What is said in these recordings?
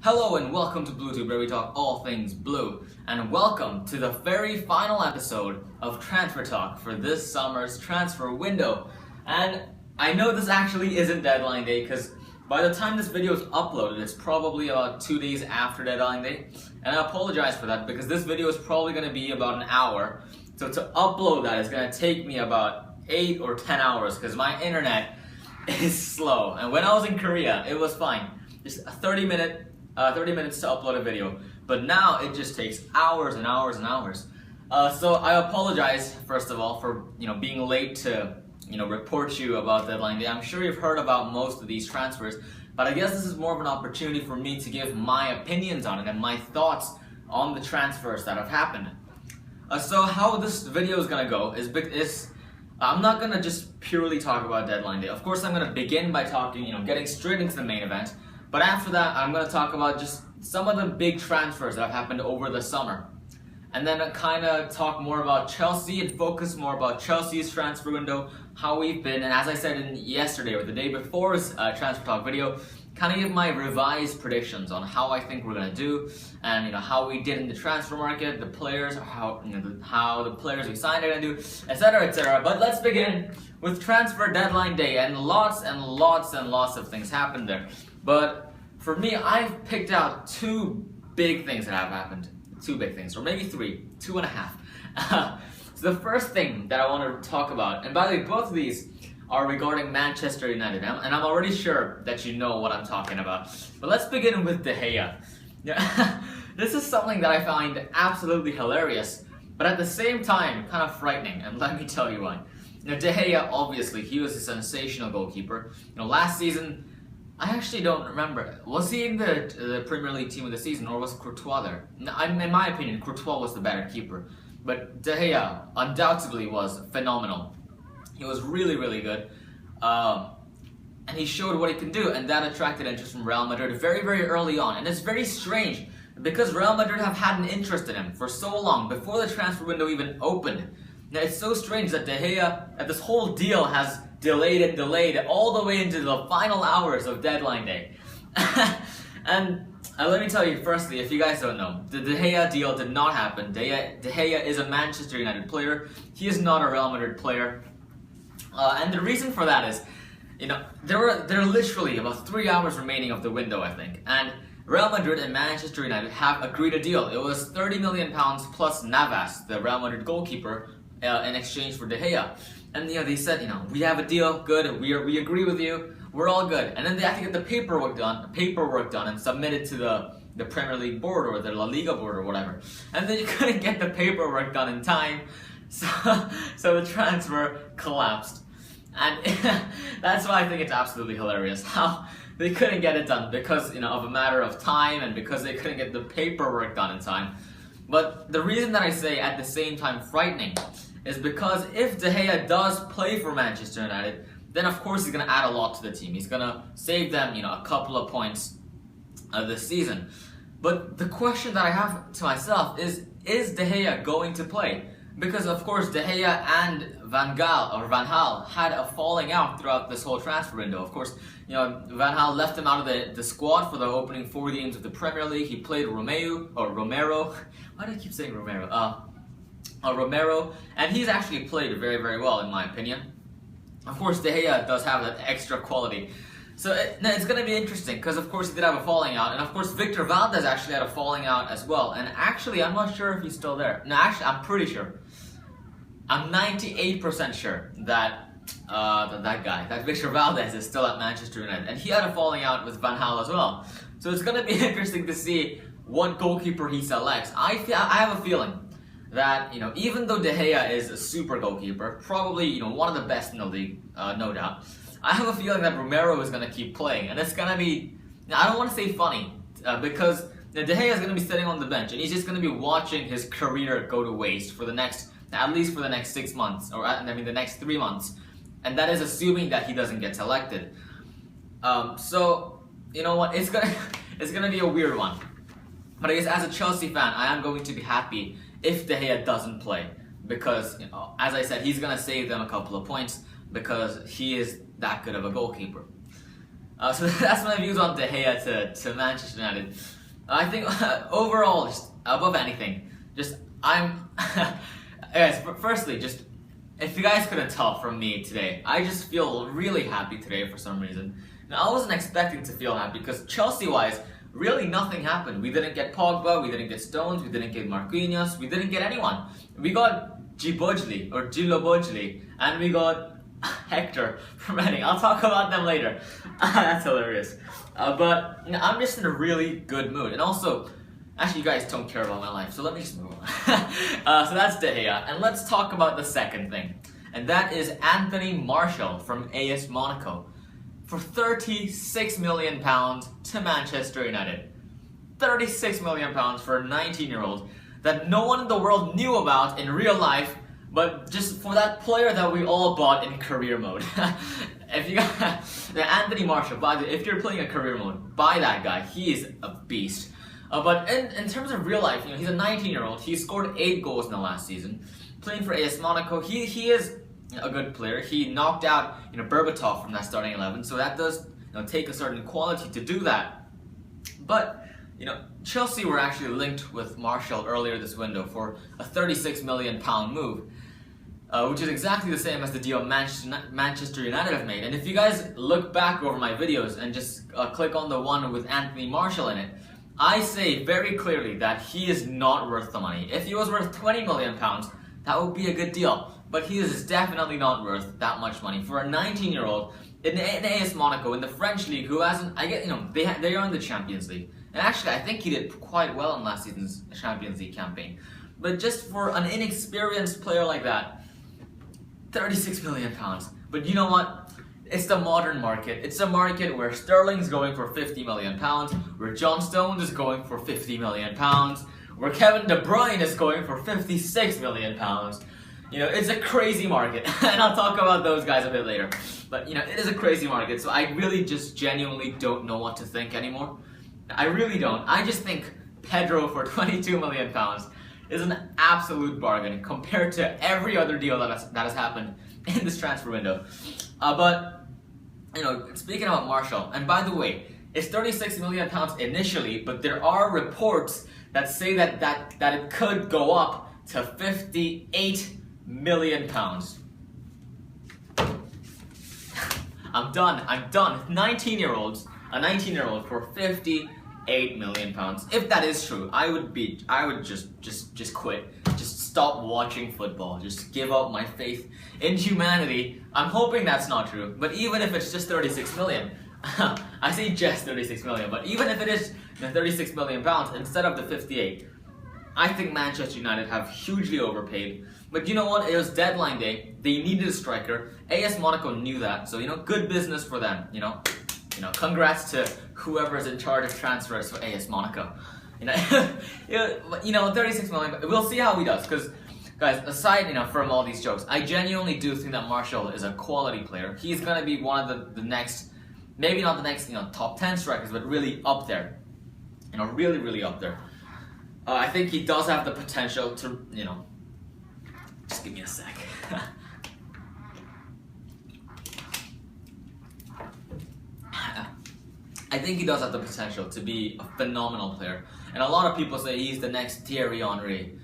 Hello and welcome to BlueTube, where we talk all things blue. And welcome to the very final episode of Transfer Talk for this summer's transfer window. And I know this actually isn't deadline day because by the time this video is uploaded, it's probably about 2 days after deadline day. And I apologize for that because this video is probably going to be about an hour. So to upload that is going to take me about 8 or 10 hours because my internet is slow. And when I was in Korea, it was fine. Just 30 minutes to upload a video, but now it just takes hours and hours and hours. So I apologize first of all for being late to report you about deadline day. I'm sure you've heard about most of these transfers, but I guess this is more of an opportunity for me to give my opinions on it and my thoughts on the transfers that have happened. So how this video is gonna go is I'm not gonna just purely talk about deadline day. Of course, I'm gonna begin by talking, getting straight into the main event. But after that, I'm going to talk about just some of the big transfers that have happened over the summer. And then kind of talk more about Chelsea and focus more about Chelsea's transfer window, how we've been, and as I said in yesterday or the day before's transfer talk video, kind of give my revised predictions on how I think we're going to do, and how we did in the transfer market, the players, how the players we signed are going to do, etc., etc. But let's begin with transfer deadline day, and lots and lots and lots of things happened there. But for me, I've picked out two big things that have happened. Two big things, or maybe three, 2.5. So the first thing that I want to talk about, and by the way, both of these are regarding Manchester United, and I'm already sure that you know what I'm talking about. But let's begin with De Gea. This is something that I find absolutely hilarious, but at the same time, kind of frightening, and let me tell you why. De Gea, obviously, he was a sensational goalkeeper. Last season, I actually don't remember. Was he in the Premier League team of the season, or was Courtois there? In my opinion, Courtois was the better keeper. But De Gea undoubtedly was phenomenal. He was really, really good. And he showed what he can do, and that attracted interest from Real Madrid very, very early on. And it's very strange, because Real Madrid have had an interest in him for so long, before the transfer window even opened. Now, it's so strange that De Gea, that this whole deal has delayed and delayed all the way into the final hours of deadline day. And let me tell you firstly, if you guys don't know, the De Gea deal did not happen. De Gea is a Manchester United player. He is not a Real Madrid player. And the reason for that is, there are literally about 3 hours remaining of the window, I think. And Real Madrid and Manchester United have agreed a deal. It was £30 million plus Navas, the Real Madrid goalkeeper, in exchange for De Gea. And they said, we have a deal, good, we agree with you, we're all good. And then they had to get the paperwork done and submit it to the Premier League board or the La Liga board or whatever. And then you couldn't get the paperwork done in time, so the transfer collapsed. And that's why I think it's absolutely hilarious how they couldn't get it done because of a matter of time and because they couldn't get the paperwork done in time. But the reason that I say at the same time frightening is because if De Gea does play for Manchester United, then of course he's going to add a lot to the team. He's going to save them, a couple of points this season. But the question that I have to myself is De Gea going to play? Because of course De Gea and Van Gaal had a falling out throughout this whole transfer window. Of course, Van Gaal left him out of the squad for the opening 4 games of the Premier League. He played Romero. Why do I keep saying Romero? Romero, and he's actually played very, very well in my opinion. Of course, De Gea does have that extra quality. So it's going to be interesting because of course he did have a falling out, and of course Victor Valdez actually had a falling out as well. And actually, I'm not sure if he's still there. No, actually, I'm pretty sure. I'm 98% sure that that Victor Valdez is still at Manchester United, and he had a falling out with Van Gaal as well. So it's going to be interesting to see what goalkeeper he selects. I have a feeling that even though De Gea is a super goalkeeper, probably one of the best in the league, no doubt, I have a feeling that Romero is going to keep playing, and it's going to be, I don't want to say funny, because De Gea is going to be sitting on the bench, and he's just going to be watching his career go to waste for at least for the next 6 months, or the next 3 months, and that is assuming that he doesn't get selected. So you know what, it's gonna be a weird one. But I guess as a Chelsea fan, I am going to be happy if De Gea doesn't play, because as I said, he's gonna save them a couple of points because he is that good of a goalkeeper. So that's my views on De Gea to Manchester United. I think overall, just above anything, just I'm. Guys, firstly, just if you guys couldn't tell from me today, I just feel really happy today for some reason. Now, I wasn't expecting to feel happy because Chelsea-wise, really nothing happened. We didn't get Pogba, we didn't get Stones, we didn't get Marquinhos, we didn't get anyone. We got Gilobojli, and we got Hector from Reading. I'll talk about them later. That's hilarious. But you know, I'm just in a really good mood. And also, actually you guys don't care about my life, so let me just move on. So that's De Gea. And let's talk about the second thing. And that is Anthony Martial from AS Monaco. For £36 million to Manchester United. £36 million for a 19-year-old that no one in the world knew about in real life, but just for that player that we all bought in career mode. If you got Anthony Martial, if you're playing a career mode, buy that guy. He is a beast. But in terms of real life, you know, he's a 19-year-old. He scored 8 goals in the last season, playing for AS Monaco. He is a good player. He knocked out, you know, Berbatov from that starting 11, so that does, you know, take a certain quality to do that. But you know, Chelsea were actually linked with Martial earlier this window for a £36 million move, which is exactly the same as the deal Manchester United have made. And if you guys look back over my videos and just click on the one with Anthony Martial in it, I say very clearly that he is not worth the money. If he was worth £20 million, that would be a good deal. But he is definitely not worth that much money for a 19-year-old in AS Monaco in the French league who hasn't. I get, you know, they are in the Champions League, and actually I think he did quite well in last season's Champions League campaign. But just for an inexperienced player like that, £36 million. But you know what? It's the modern market. It's a market where Sterling's going for £50 million, where John Stones is going for £50 million, where Kevin De Bruyne is going for £56 million. You know, it's a crazy market, and I'll talk about those guys a bit later. But you know, it is a crazy market, so I really just genuinely don't know what to think anymore. I really don't. I just think Pedro for £22 million is an absolute bargain compared to every other deal that has happened in this transfer window. But you know, speaking about Martial, and by the way, it's £36 million initially, but there are reports that say that it could go up to £58 million. I'm done. 19-year-olds, a 19-year-old for £58 million. If that is true, I would just quit. Just stop watching football. Just give up my faith in humanity. I'm hoping that's not true. But even if it's just 36 million, I say just 36 million, but even if it is 36 million pounds instead of the 58, I think Manchester United have hugely overpaid. But you know what? It was deadline day. They needed a striker. AS Monaco knew that, so you know, good business for them. You know, congrats to whoever is in charge of transfers for AS Monaco. You know, 36 million. We'll see how he does. Because, guys, aside from all these jokes, I genuinely do think that Martial is a quality player. He's gonna be one of the next, maybe not the next, top 10 strikers, but really up there. Really up there. I think he does have the potential to, just give me a sec. I think he does have the potential to be a phenomenal player. And a lot of people say he's the next Thierry Henry.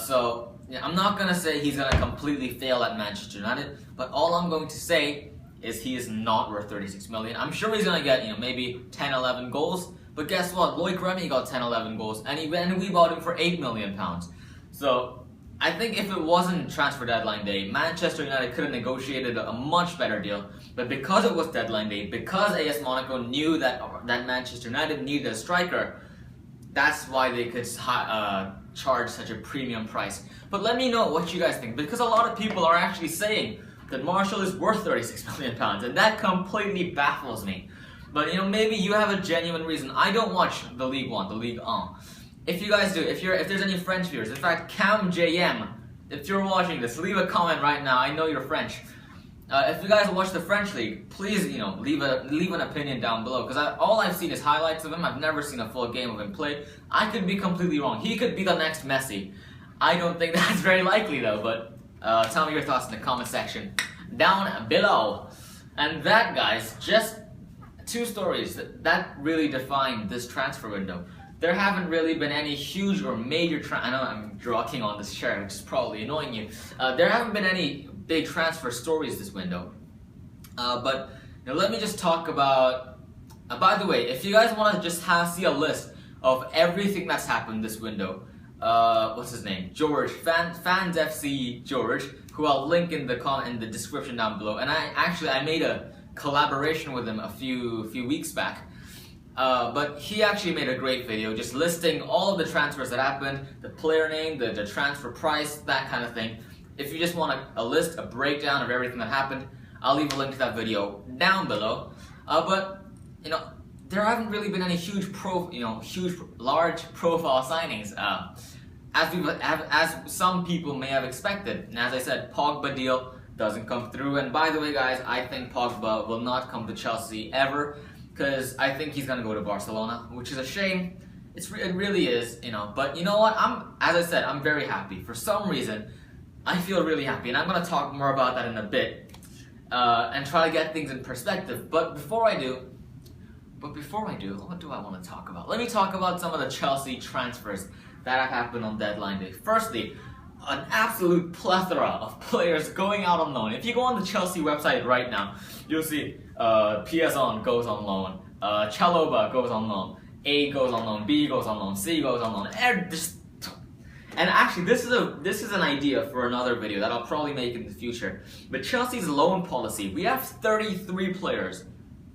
So I'm not going to say he's going to completely fail at Manchester United, but all I'm going to say is he is not worth 36 million. I'm sure he's going to get maybe 10, 11 goals. But guess what? Loic Remy got 10, 11 goals, and we bought him for £8 million. So I think if it wasn't transfer deadline day, Manchester United could have negotiated a much better deal. But because it was deadline day, because AS Monaco knew that Manchester United needed a striker, that's why they could charge such a premium price. But let me know what you guys think, because a lot of people are actually saying that Martial is worth 36 million pounds, and that completely baffles me. But maybe you have a genuine reason. I don't watch the League 1, the League 1. If you guys do, if there's any French viewers, in fact, Cam JM, if you're watching this, leave a comment right now. I know you're French. If you guys watch the French league, please, leave an opinion down below. Because all I've seen is highlights of him. I've never seen a full game of him play. I could be completely wrong. He could be the next Messi. I don't think that's very likely though. But tell me your thoughts in the comment section down below. And that, guys, just two stories that really define this transfer window. There haven't really been any huge or major I know I'm rocking on this chair, which is probably annoying you. There haven't been any big transfer stories this window. But let me just talk about. By the way, if you guys want to just see a list of everything that's happened this window, what's his name? George, Fans FC George, who I'll link in the description down below. And I made a collaboration with him a few weeks back. But he actually made a great video just listing all of the transfers that happened, the player name, the transfer price, that kind of thing. If you just want a list, a breakdown of everything that happened, I'll leave a link to that video down below. But there haven't really been any large profile signings, as some people may have expected. And as I said, Pogba deal doesn't come through. And by the way, guys, I think Pogba will not come to Chelsea ever, because I think he's gonna go to Barcelona, which is a shame. It really is, But you know what? As I said, I'm very happy. For some reason, I feel really happy, and I'm gonna talk more about that in a bit, and try to get things in perspective. But before I do, what do I want to talk about? Let me talk about some of the Chelsea transfers that have happened on deadline day. Firstly, an absolute plethora of players going out on loan. If you go on the Chelsea website right now, you'll see Piazon goes on loan, Chalobah goes on loan, A goes on loan, B goes on loan, C goes on loan. And actually, this is an idea for another video that I'll probably make in the future. But Chelsea's loan policy, we have 33 players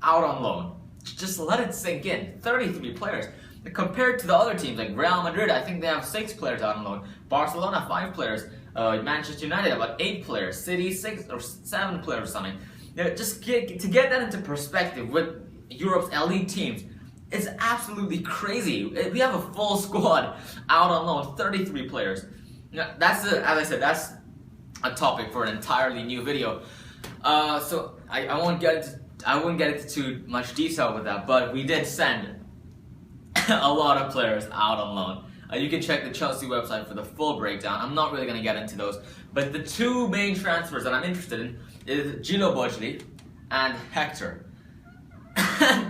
out on loan. Just let it sink in. 33 players. Compared to the other teams like Real Madrid, I think they have 6 players out on loan. Barcelona, 5 players. Manchester United, about 8 players. City, 6 or 7 players or something. Just to get that into perspective with Europe's elite teams, it's absolutely crazy. We have a full squad out on loan, 33 players. As I said, that's a topic for an entirely new video. So I won't get into too much detail with that, but we did send a lot of players out on loan. You can check the Chelsea website for the full breakdown. I'm not really going to get into those, but the two main transfers that I'm interested in is Djilobodji and Hector.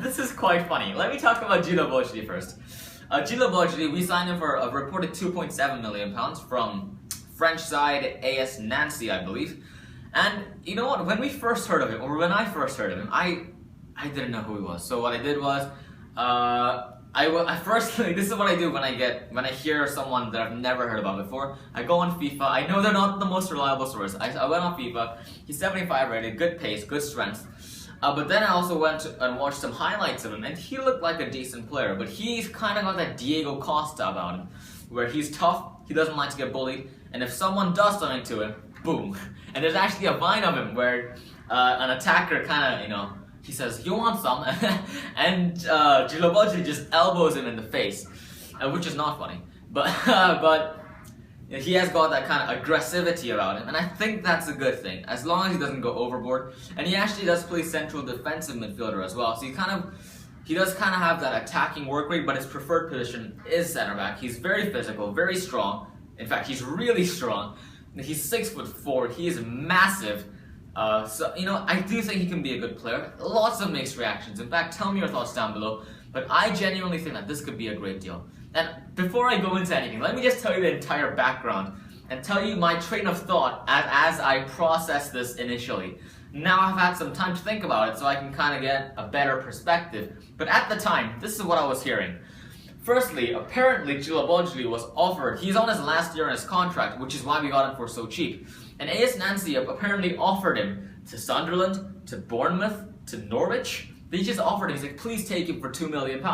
This is quite funny. Let me talk about Djilobodji first. Djilobodji, we signed him for a reported £2.7 million from French side AS Nancy, I believe. And you know what? When I first heard of him, I didn't know who he was. So what I did was, this is what I do when I hear someone that I've never heard about before. I go on FIFA. I know they're not the most reliable source. I went on FIFA. He's 75 rated, good pace, good strength. But then I also went and watched some highlights of him, and he looked like a decent player. But he's kind of got that Diego Costa about him, where he's tough, he doesn't like to get bullied, and if someone does something to him, boom. And there's actually a vine of him where an attacker kind of, he says, "You want some?" and Djilobodji just elbows him in the face, which is not funny. But he has got that kind of aggressivity about him, and I think that's a good thing, as long as he doesn't go overboard. And he actually does play central defensive midfielder as well, so he does kind of have that attacking work rate, but his preferred position is center back. He's very physical, very strong. In fact, he's really strong. He's 6'4". He is massive. So I do think he can be a good player. Lots of mixed reactions. In fact, tell me your thoughts down below. But I genuinely think that this could be a great deal. And before I go into anything, let me just tell you the entire background and tell you my train of thought as I processed this initially. Now I've had some time to think about it, so I can kind of get a better perspective. But at the time, this is what I was hearing. Firstly, apparently Djilobodji was offered, he's on his last year in his contract, which is why we got him for so cheap. And AS Nancy apparently offered him to Sunderland, to Bournemouth, to Norwich. They just offered him, he's like, please take him for £2 million.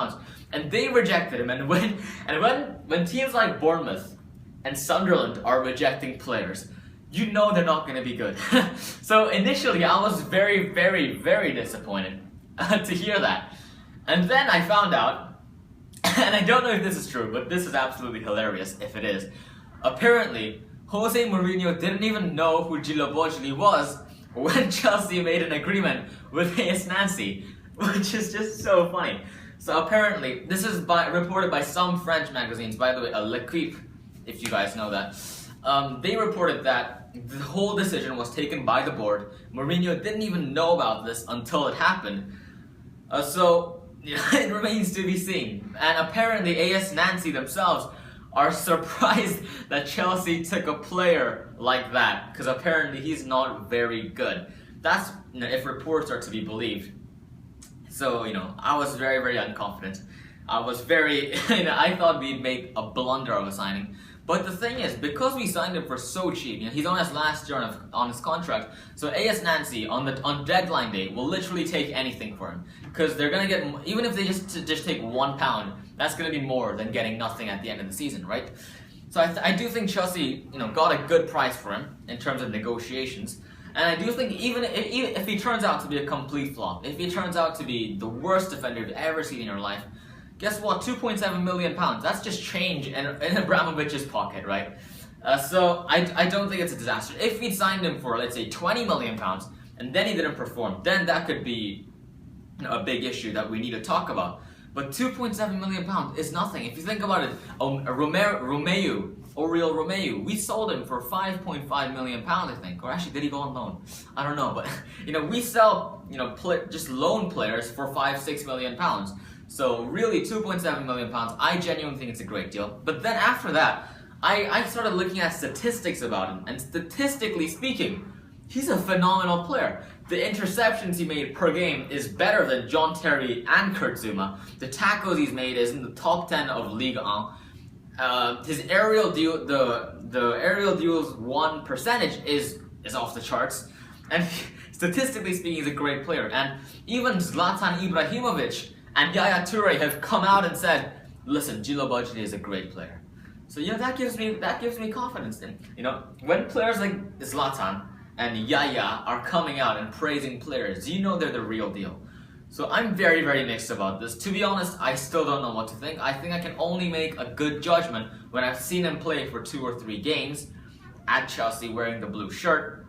And they rejected him. And when teams like Bournemouth and Sunderland are rejecting players, you know they're not going to be good. So initially I was very, very, very disappointed to hear that. And then I found out, and I don't know if this is true, but this is absolutely hilarious if it is. Apparently, Jose Mourinho didn't even know who Djilobodji was when Chelsea made an agreement with AS Nancy, which is just so funny. So apparently, this is reported by some French magazines, by the way, L'Equipe, if you guys know that. They reported that the whole decision was taken by the board. Mourinho didn't even know about this until it happened. So it remains to be seen. And apparently AS Nancy themselves are surprised that Chelsea took a player like that, because apparently he's not very good. That's, if reports are to be believed. So, I was very, very unconfident. I was very, I thought we'd make a blunder of a signing. But the thing is, because we signed him for so cheap, he's on his last year on his contract, so AS Nancy on deadline day will literally take anything for him, because they're gonna get, even if they just take £1, that's gonna be more than getting nothing at the end of the season, right? So I do think Chelsea, got a good price for him in terms of negotiations, and I do think even if he turns out to be a complete flop, if he turns out to be the worst defender you've ever seen in your life, guess what? £2.7 million. That's just change in Abramovich's pocket, right? So I don't think it's a disaster. If we'd signed him for, let's say, £20 million and then he didn't perform, then that could be a big issue that we need to talk about. But £2.7 million is nothing. If you think about it, Oriol Romeu, we sold him for £5.5 million, I think. Or actually, did he go on loan? I don't know. But we sell just loan players for £5-6 million. So really, £2.7 million, I genuinely think it's a great deal. But then after that, I started looking at statistics about him. And statistically speaking, he's a phenomenal player. The interceptions he made per game is better than John Terry and Kurt Zouma. The tackles he's made is in the top 10 of Ligue 1. His aerial deal, the aerial duels won percentage is off the charts. And statistically speaking, he's a great player. And even Zlatan Ibrahimovic and Yaya Toure have come out and said, listen, Gilo Budget is a great player. So that gives me confidence in. When players like Zlatan and Yaya are coming out and praising players, they're the real deal. So I'm very, very mixed about this. To be honest, I still don't know what to think. I think I can only make a good judgment when I've seen him play for 2 or 3 games at Chelsea wearing the blue shirt.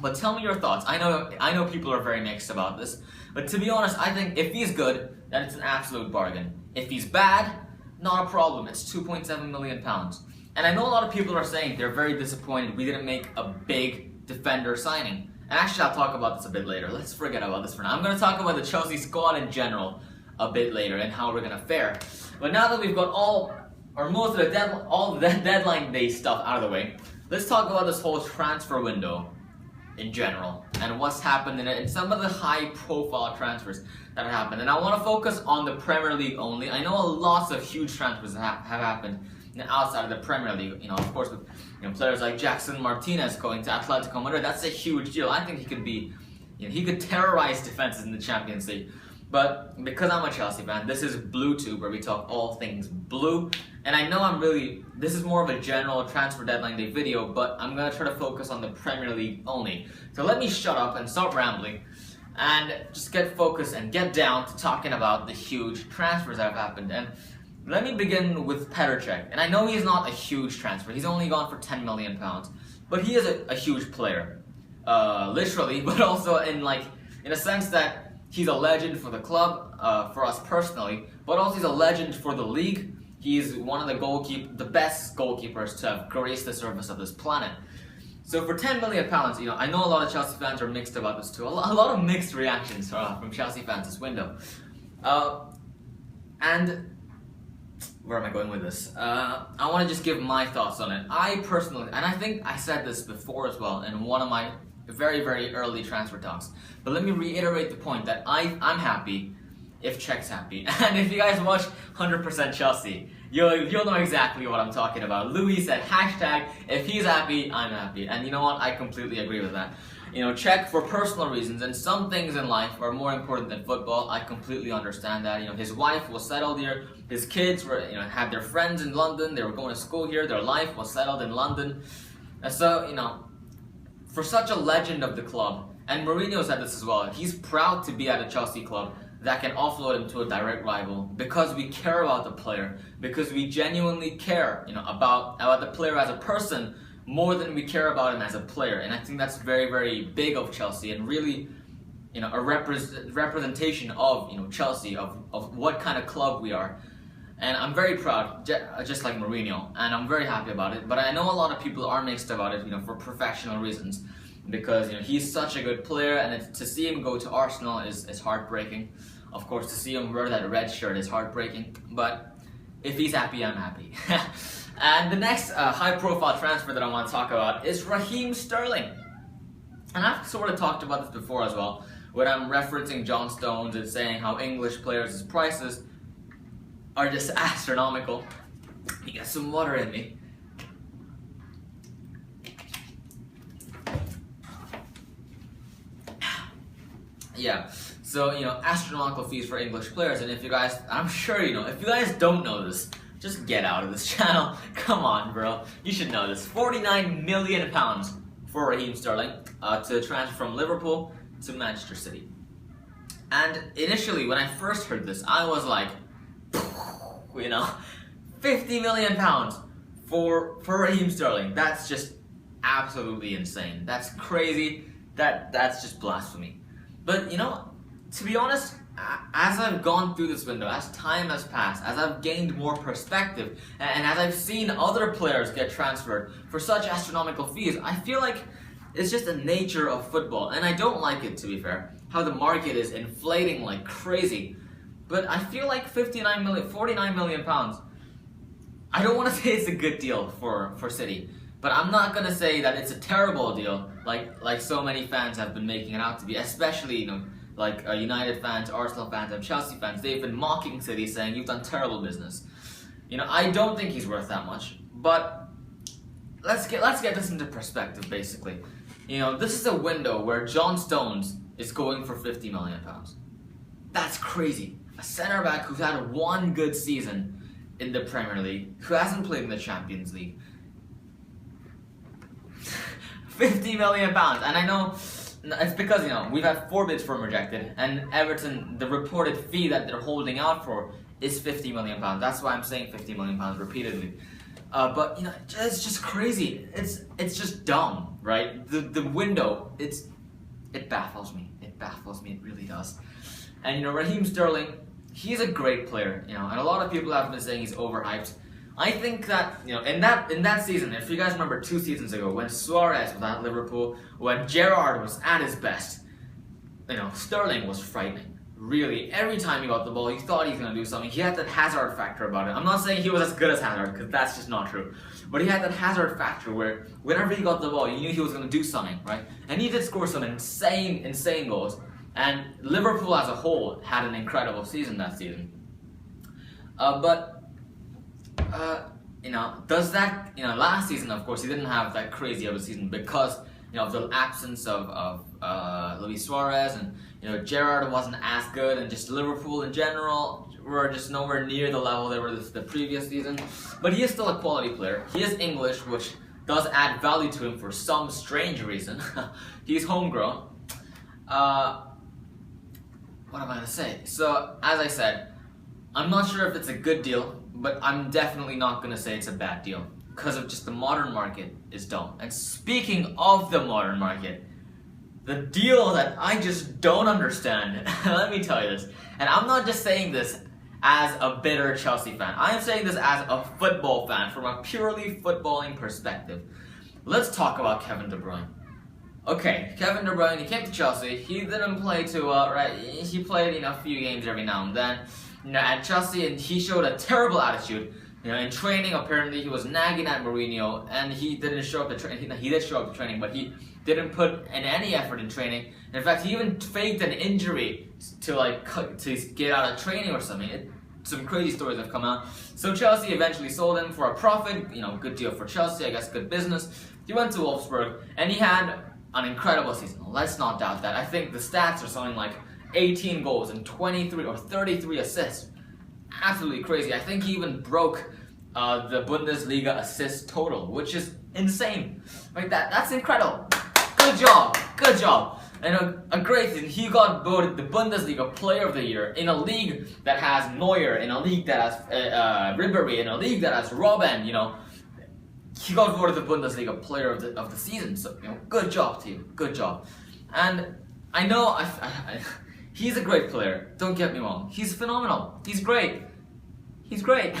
But tell me your thoughts. I know people are very mixed about this. But to be honest, I think if he's good, then it's an absolute bargain. If he's bad, not a problem. It's £2.7 million. And I know a lot of people are saying they're very disappointed we didn't make a big defender signing. And actually, I'll talk about this a bit later. Let's forget about this for now. I'm going to talk about the Chelsea squad in general a bit later and how we're going to fare. But now that we've got all the deadline day stuff out of the way, let's talk about this whole transfer window in general and what's happened in it and some of the high-profile transfers that have happened. And I want to focus on the Premier League only. I know lots of huge transfers have happened outside of the Premier League. Of course, with players like Jackson Martinez going to Atletico Madrid, that's a huge deal. I think he could be, he could terrorize defenses in the Champions League. But because I'm a Chelsea fan, this is BlueTube, where we talk all things blue. And I know this is more of a general transfer deadline day video, but I'm going to try to focus on the Premier League only. So let me shut up and stop rambling and just get focused and get down to talking about the huge transfers that have happened. And let me begin with Petr Cech. And I know he's not a huge transfer. He's only gone for £10 million. But he is a huge player. Literally, but also in a sense that he's a legend for the club, for us personally, but also he's a legend for the league. He's one of the best goalkeepers to have graced the surface of this planet. So for £10 million, I know a lot of Chelsea fans are mixed about this too. A lot of mixed reactions from Chelsea fans this window. And where am I going with this? I want to just give my thoughts on it. I personally, and I think I said this before as well in one of my very, very early transfer talks, but let me reiterate the point that I'm happy if Cech's happy. And if you guys watch 100% Chelsea, you'll know exactly what I'm talking about. Louis said, hashtag, if he's happy, I'm happy. And you know what? I completely agree with that. Cech for personal reasons, and some things in life are more important than football. I completely understand that. His wife was settled here. His kids were, had their friends in London. They were going to school here. Their life was settled in London. And so, for such a legend of the club, and Mourinho said this as well, he's proud to be at a Chelsea club that can offload him to a direct rival because we care about the player, because we genuinely care, about the player as a person more than we care about him as a player. And I think that's very, very big of Chelsea and really, a representation of, Chelsea, of what kind of club we are. And I'm very proud, just like Mourinho, and I'm very happy about it. But I know a lot of people are mixed about it, for professional reasons, because he's such a good player, and to see him go to Arsenal is heartbreaking. Of course, to see him wear that red shirt is heartbreaking, but if he's happy, I'm happy. And the next high-profile transfer that I want to talk about is Raheem Sterling. And I've sort of talked about this before as well, when I'm referencing John Stones and saying how English players' prices are just astronomical. You got some water in me. Yeah, so, astronomical fees for English players, and if you guys, I'm sure you know, if you guys don't know this, just get out of this channel. Come on, bro. You should know this. £49 million for Raheem Sterling to transfer from Liverpool to Manchester City. And initially, when I first heard this, I was like, £50 million for Raheem Sterling. That's just absolutely insane. That's crazy. That's just blasphemy. But, to be honest, as I've gone through this window, as time has passed, as I've gained more perspective, and as I've seen other players get transferred for such astronomical fees, I feel like it's just the nature of football. And I don't like it, to be fair, how the market is inflating like crazy. But I feel like £49 million, I don't want to say it's a good deal for City. But I'm not going to say that it's a terrible deal, like so many fans have been making it out to be, especially, like United fans, Arsenal fans, and Chelsea fans. They've been mocking City, saying, you've done terrible business. I don't think he's worth that much, but let's get this into perspective, basically. This is a window where John Stones is going for £50 million. That's crazy. A centre-back who's had one good season in the Premier League, who hasn't played in the Champions League. £50 million, and I know it's because, we've had 4 bids for him rejected, and Everton, the reported fee that they're holding out for is £50 million. That's why I'm saying £50 million repeatedly. But, it's just crazy. It's just dumb, right? The window, it baffles me. It baffles me, it really does. And, Raheem Sterling, he's a great player, and a lot of people have been saying he's overhyped. I think that, in that season, if you guys remember 2 seasons ago, when Suarez was at Liverpool, when Gerrard was at his best, Sterling was frightening. Really, every time he got the ball, you thought he was going to do something. He had that Hazard factor about it. I'm not saying he was as good as Hazard, because that's just not true. But he had that Hazard factor where whenever he got the ball, you knew he was going to do something, right? And he did score some insane goals. And Liverpool as a whole had an incredible season that season. Does that, last season, of course, he didn't have that crazy of a season because, of the absence of Luis Suarez, and, Gerrard wasn't as good, and just Liverpool in general were just nowhere near the level they were the previous season. But he is still a quality player. He is English, which does add value to him for some strange reason. He's homegrown. What am I going to say? So, as I said, I'm not sure if it's a good deal, but I'm definitely not going to say it's a bad deal, because of just the modern market is dumb. And speaking of the modern market, the deal that I just don't understand, let me tell you this, and I'm not just saying this as a bitter Chelsea fan, I am saying this as a football fan from a purely footballing perspective. Let's talk about Kevin De Bruyne. Okay, Kevin De Bruyne, he came to Chelsea, he didn't play too well, right? He played a few games every now and then. At Chelsea, and he showed a terrible attitude. In training, apparently he was nagging at Mourinho, and he didn't show up to training. He did show up to training, but he didn't put in any effort in training. In fact, he even faked an injury to get out of training or something. Some crazy stories have come out. So Chelsea eventually sold him for a profit. Good deal for Chelsea, I guess, good business. He went to Wolfsburg, and he had an incredible season. Let's not doubt that. I think the stats are something like 18 goals and 23 or 33 assists. Absolutely crazy. I think he even broke the Bundesliga assist total, which is insane. Like that's incredible. Good job. Good job. And a great thing, he got voted the Bundesliga Player of the Year in a league that has Neuer, in a league that has Ribery, in a league that has Robben, He got voted the Bundesliga Player of the season. So, good job, team. Good job. And I know he's a great player, don't get me wrong. He's phenomenal. He's great. He's great.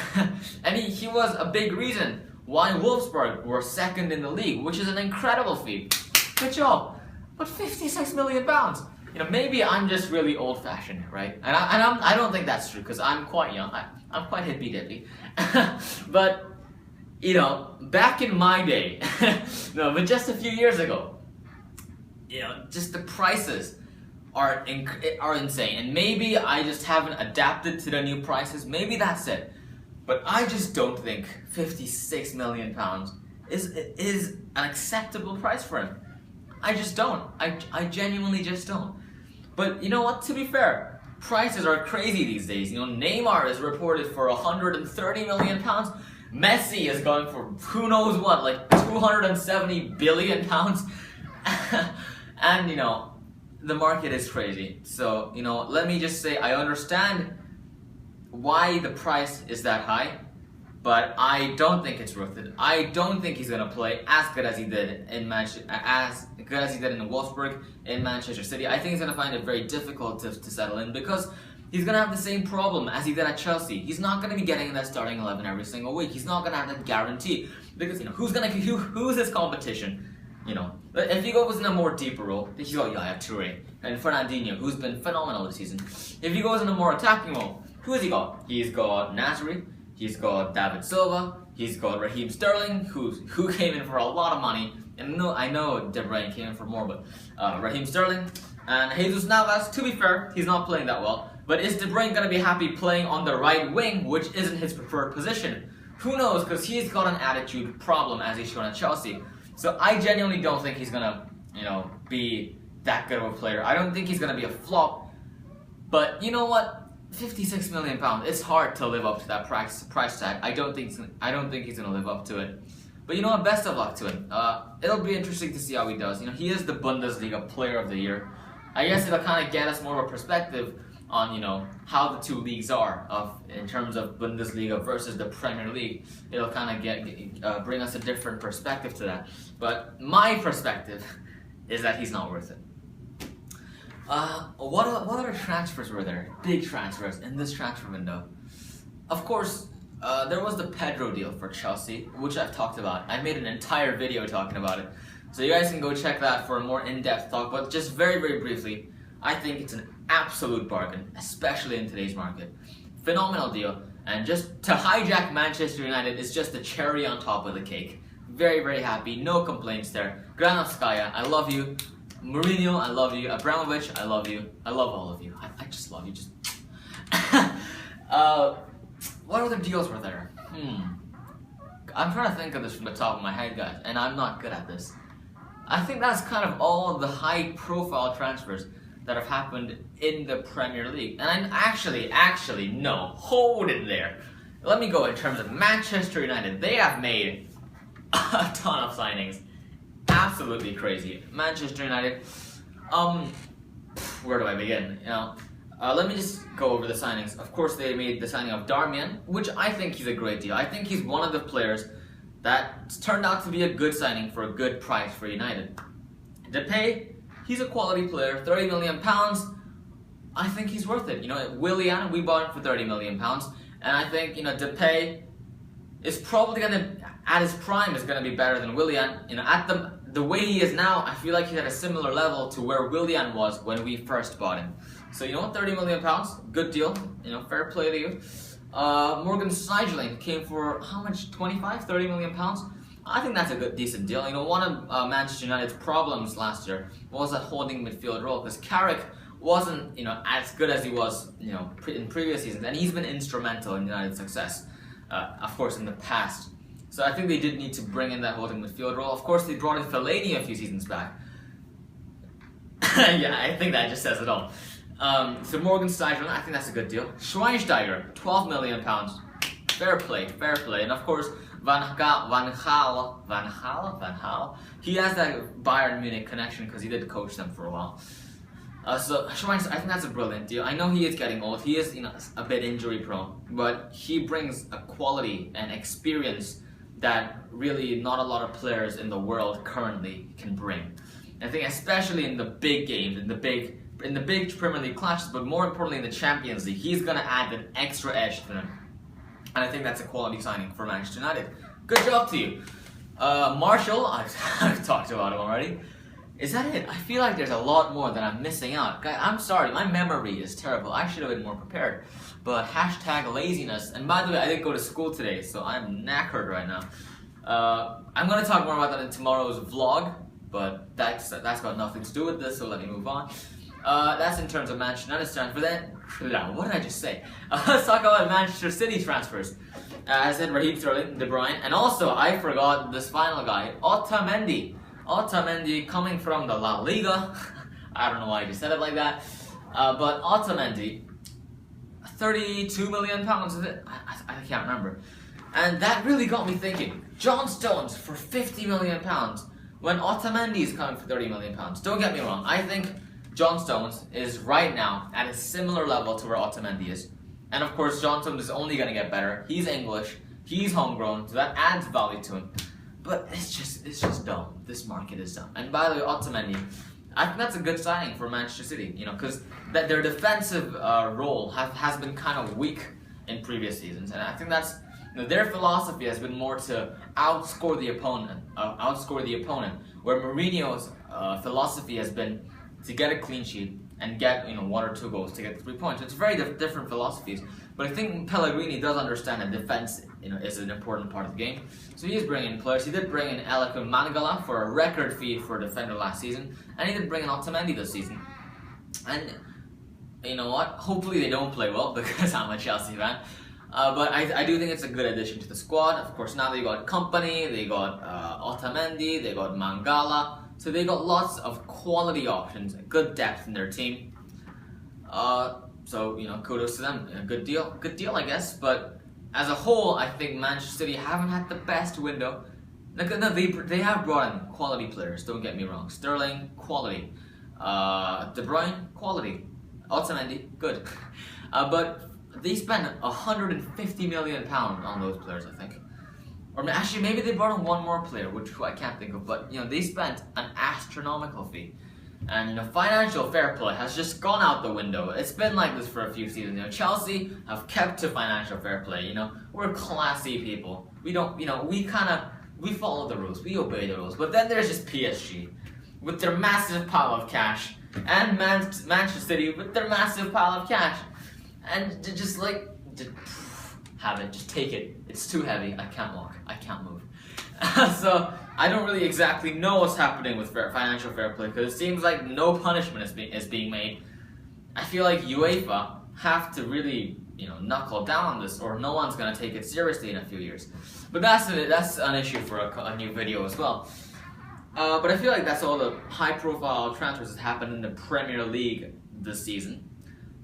And he was a big reason why Wolfsburg were second in the league, which is an incredible feat. Good job. But £56 million. maybe I'm just really old-fashioned, right? And I don't think that's true because I'm quite young. I'm quite hippy-dippy. But, back in my day, no, but just a few years ago, just the prices are insane. And maybe I just haven't adapted to the new prices. Maybe that's it. But I just don't think £56 million is an acceptable price for him. I just don't. I genuinely just don't. But you know what? To be fair, prices are crazy these days. Neymar is reported for £130 million. Messi is going for who knows what, like £270 billion. And the market is crazy. So let me just say I understand why the price is that high, but I don't think it's worth it. I don't think he's gonna play as good as he did in Wolfsburg, in Manchester City. I think he's gonna find it very difficult to settle in because he's gonna have the same problem as he did at Chelsea. He's not gonna be getting in that starting 11 every single week. He's not gonna have that guarantee because who's his competition? If he goes in a more deeper role, he's got Yaya Toure and Fernandinho, who's been phenomenal this season. If he goes in a more attacking role, who has he got? He's got Nasri, he's got David Silva, he's got Raheem Sterling, who came in for a lot of money. And I know De Bruyne came in for more, but Raheem Sterling and Jesus Navas. To be fair, he's not playing that well. But is De Bruyne gonna be happy playing on the right wing, which isn't his preferred position? Who knows? Because he's got an attitude problem as he's shown at Chelsea. So I genuinely don't think he's gonna, be that good of a player. I don't think he's gonna be a flop. But you know what? £56 million. It's hard to live up to that price tag. I don't think he's gonna live up to it. But you know what? Best of luck to him. It'll be interesting to see how he does. He is the Bundesliga Player of the Year. I guess it'll kind of get us more of a perspective on how the two leagues are in terms of Bundesliga versus the Premier League. It'll kind of bring us a different perspective to that. But my perspective is that he's not worth it. What other transfers were there? Big transfers in this transfer window. Of course, there was the Pedro deal for Chelsea, which I've talked about. I made an entire video talking about it. So you guys can go check that for a more in-depth talk. But just very, very briefly, I think it's an absolute bargain, especially in today's market. Phenomenal deal. And just to hijack Manchester United is just the cherry on top of the cake. Very, very happy. No complaints there. Granovskaya, I love you. Mourinho, I love you. Abramovich, I love you. I love all of you. I just love you. Just. What other deals were there? I'm trying to think of this from the top of my head, guys, and I'm not good at this. I think that's kind of all of the high-profile transfers that have happened in the Premier League. And I'm actually, no, hold it there. Let me go in terms of Manchester United. They have made a ton of signings. Absolutely crazy. Manchester United, where do I begin? Let me just go over the signings. Of course, they made the signing of Darmian, which I think he's a great deal. I think he's one of the players that turned out to be a good signing for a good price for United. Depay, he's a quality player, £30 million. I think he's worth it. Willian, we bought him for £30 million. And I think, Depay is probably at his prime, is going to be better than Willian. At the way he is now, I feel like he's at a similar level to where Willian was when we first bought him. So, £30 million, good deal. Fair play to you. Morgan Sijling came for how much? 25, £30 million. I think that's a decent deal. One of Manchester United's problems last year was that holding midfield role because Carrick wasn't, as good as he was, in previous seasons, and he's been instrumental in United's success, of course, in the past. So I think they did need to bring in that holding midfield role. Of course, they brought in Fellaini a few seasons back. Yeah, I think that just says it all. So Morgan Sijling, I think that's a good deal. Schweinsteiger, £12 million. Fair play. And of course, Van Gaal. He has that Bayern Munich connection because he did coach them for a while. So Schweinsteiger, I think that's a brilliant deal. I know he is getting old. He is, a bit injury prone, but he brings a quality and experience that really not a lot of players in the world currently can bring. I think especially in the big games, in the big Premier League clashes, but more importantly in the Champions League, he's going to add an extra edge to them. And I think that's a quality signing for Manchester United. Good job to you. Marshall, I've talked about him already. Is that it? I feel like there's a lot more that I'm missing out. Guys, I'm sorry, my memory is terrible. I should have been more prepared. But hashtag laziness. And by the way, I didn't go to school today, so I'm knackered right now. I'm gonna talk more about that in tomorrow's vlog, but that's got nothing to do with this, so let me move on. That's in terms of Manchester United transfer. Then, what did I just say? Let's talk about Manchester City transfers. I said Raheem Sterling, De Bruyne, and also I forgot this final guy, Otamendi. Otamendi coming from the La Liga. I don't know why I just said it like that. But Otamendi, £32 million, is it? I can't remember. And that really got me thinking. John Stones for £50 million when Otamendi is coming for £30 million. Don't get me wrong. I think John Stones is right now at a similar level to where Otamendi is. And of course, John Stones is only going to get better. He's English. He's homegrown, so that adds value to him. But it's just dumb. This market is dumb. And by the way, Otamendi, I think that's a good signing for Manchester City. You know, because their defensive role has been kind of weak in previous seasons, and I think that's their philosophy has been more to outscore the opponent. Where Mourinho's philosophy has been to get a clean sheet and get 1 or 2 goals to get 3 points. It's very different philosophies. But I think Pellegrini does understand that defense is an important part of the game. So he is bringing in players. He did bring in Eliakim Mangala for a record fee for a defender last season, and he did bring in Otamendi this season. And you know what? Hopefully they don't play well because I'm a Chelsea fan. But I do think it's a good addition to the squad. Of course, now they got Company, they got Otamendi, they got Mangala. So they got lots of quality options, good depth in their team. So kudos to them. Good deal, I guess. But as a whole, I think Manchester City haven't had the best window. No, they have brought in quality players. Don't get me wrong. Sterling, quality. De Bruyne, quality. Otamendi, good. But they spent £150 million on those players, I think. Or actually, maybe they brought in one more player, who I can't think of. But they spent an astronomical fee, and financial fair play has just gone out the window. It's been like this for a few seasons. Chelsea have kept to financial fair play. We're classy people. We don't. We follow the rules. We obey the rules. But then there's just PSG with their massive pile of cash, and Manchester City with their massive pile of cash, and just have it, just take it. It's too heavy. I can't walk. I can't move. So I don't really exactly know what's happening with financial fair play because it seems like no punishment is being made. I feel like UEFA have to really knuckle down on this, or no one's gonna take it seriously in a few years. But that's an issue for a new video as well. But I feel like that's all the high-profile transfers that happened in the Premier League this season.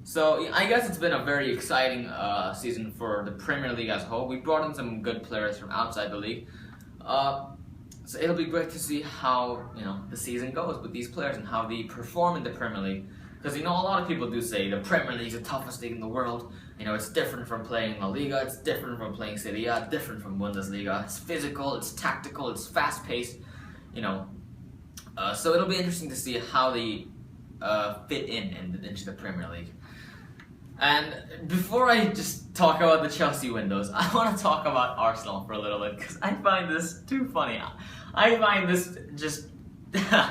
So I guess it's been a very exciting season for the Premier League as a whole. We brought in some good players from outside the league. So it'll be great to see how the season goes with these players and how they perform in the Premier League. Because a lot of people do say the Premier League is the toughest league in the world. It's different from playing La Liga, it's different from playing Serie A, different from Bundesliga. It's physical, it's tactical, it's fast-paced. So it'll be interesting to see how they fit into the Premier League. And before I just talk about the Chelsea windows, I want to talk about Arsenal for a little bit because I find this too funny. I find this just... and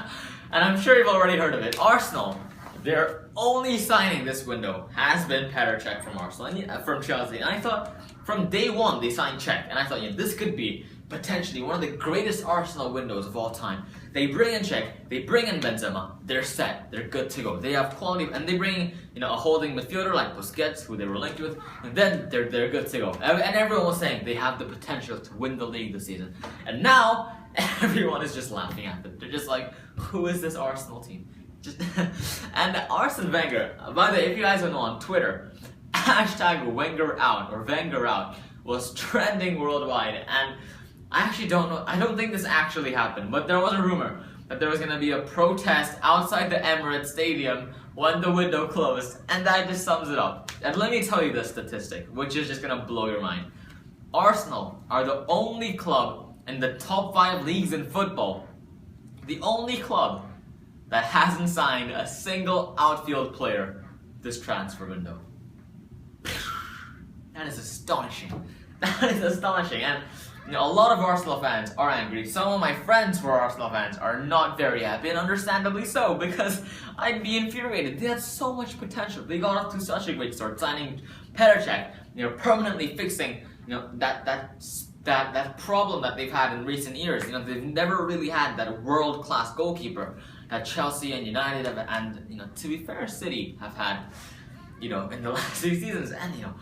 I'm sure you've already heard of it. Arsenal, their only signing this window has been Petr Cech from from Chelsea. And I thought from day one they signed Cech. And I thought, this could be potentially one of the greatest Arsenal windows of all time. They bring in Cech, they bring in Benzema, they're set, they're good to go. They have quality, and they bring a holding midfielder like Busquets, who they were linked with, and then they're good to go. And everyone was saying they have the potential to win the league this season. And now, everyone is just laughing at them. They're just like, who is this Arsenal team? And Arsene Wenger, by the way, if you guys don't know, on Twitter, hashtag Wenger out, or Wenger out, was trending worldwide, and I actually don't know, I don't think this actually happened, but there was a rumor that there was going to be a protest outside the Emirates Stadium when the window closed, and that just sums it up. And let me tell you this statistic, which is just going to blow your mind. Arsenal are the only club in the top 5 leagues in football, the only club that hasn't signed a single outfield player this transfer window. That is astonishing. That is astonishing. And You know, a lot of Arsenal fans are angry. Some of my friends who are Arsenal fans are not very happy, and understandably so, because I'd be infuriated. They had so much potential. They got off to such a great start, signing Petr Cech, you know, permanently fixing, you know, that problem that they've had in recent years. You know, they've never really had that world-class goalkeeper that Chelsea and United have, and, you know, to be fair, City have had, you know, in the last 2 seasons, and, you know,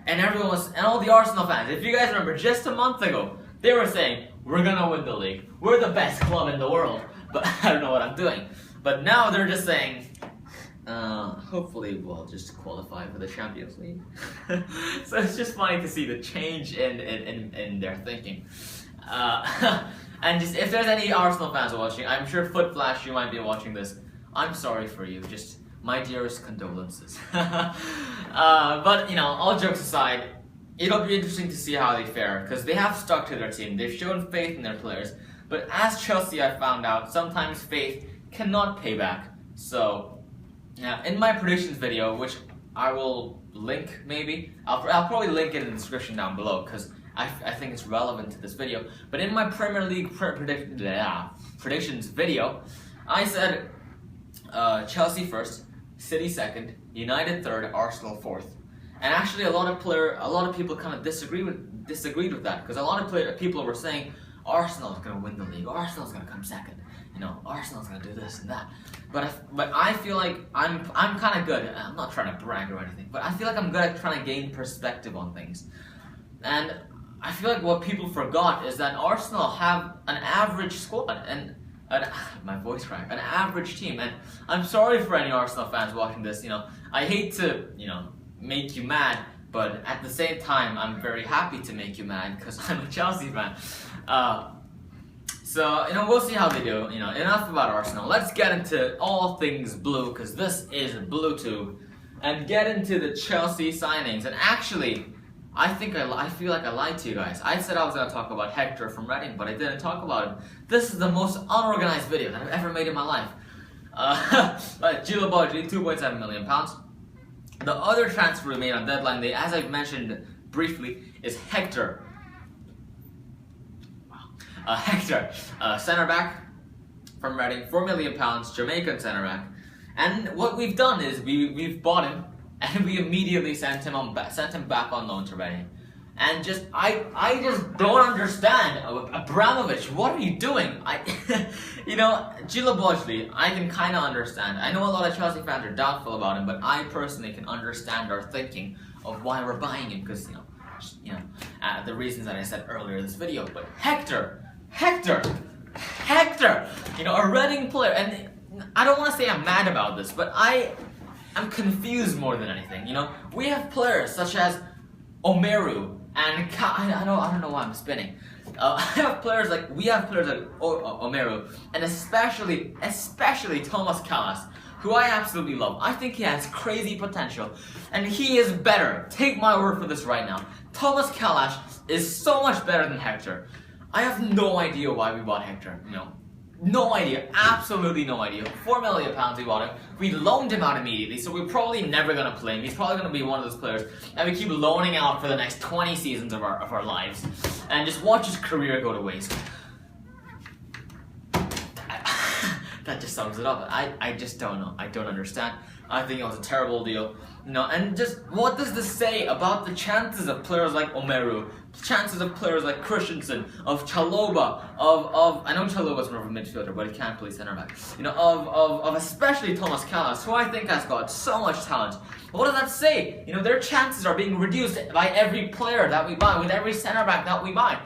and everyone was, and all the Arsenal fans, if you guys remember, just a month ago, they were saying, we're gonna win the league, we're the best club in the world, but I don't know what I'm doing. But now they're just saying, hopefully we'll just qualify for the Champions League. So it's just funny to see the change in their thinking. And just, if there's any Arsenal fans watching, I'm sure Foot Flash, you might be watching this, I'm sorry for you, just my dearest condolences. But, you know, all jokes aside, it'll be interesting to see how they fare, because they have stuck to their team. They've shown faith in their players. But as Chelsea, I found out, sometimes faith cannot pay back. So, yeah, in my predictions video, which I will link maybe, I'll probably link it in the description down below, because I think it's relevant to this video. But in my Premier League predictions video, I said Chelsea first, City second, United third, Arsenal fourth. And actually, a lot of people kind of disagreed with that, because a lot of people were saying Arsenal's gonna win the league, Arsenal's gonna come second, you know, Arsenal's gonna do this and that. But I feel like I'm kind of good. I'm not trying to brag or anything, but I feel like I'm good at trying to gain perspective on things. And I feel like what people forgot is that Arsenal have an average squad and my voice cracked. An average team. And I'm sorry for any Arsenal fans watching this. You know, I hate to, you know, make you mad, but at the same time, I'm very happy to make you mad because I'm a Chelsea fan. So, you know, we'll see how they do. You know, enough about Arsenal. Let's get into all things blue, because this is BlueTube, and get into the Chelsea signings. And actually, I feel like I lied to you guys. I said I was going to talk about Hector from Reading, but I didn't talk about him. This is the most unorganized video that I've ever made in my life. Gila Bodji, £2.7 million. The other transfer we made on deadline day, as I've mentioned briefly, is Hector. Centre back from Reading, £4 million, Jamaican centre back. And what we've done is we've bought him, and we immediately sent him back on loan to Reading. And just I just don't understand, Abramovich, what are you doing? You know, Gila Bodji, I can kind of understand. I know a lot of Chelsea fans are doubtful about him, but I personally can understand our thinking of why we're buying him, because the reasons that I said earlier in this video. But Hector, you know, a Reading player, and I don't want to say I'm mad about this, but I'm confused more than anything. You know, we have players such as Omeru and I don't know why I'm spinning. We have players like Omeru, and especially Thomas Callas, who I absolutely love. I think he has crazy potential, and he is better. Take my word for this right now. Thomas Callas is so much better than Hector. I have no idea why we bought Hector. You know, no idea, absolutely no idea. £4 million we bought him. We loaned him out immediately, so we're probably never gonna play him. He's probably gonna be one of those players that we keep loaning out for the next 20 seasons of our lives, and just watch his career go to waste. That just sums it up. I just don't know. I don't understand. I think it was a terrible deal. You know, and just what does this say about the chances of players like Omeru, chances of players like Christensen, of Chalobah, of I know Chalobah's more of a midfielder, but he can't play centre back. You know, of especially Thomas Callas, who I think has got so much talent. What does that say? You know, their chances are being reduced by every player that we buy, with every centre back that we buy.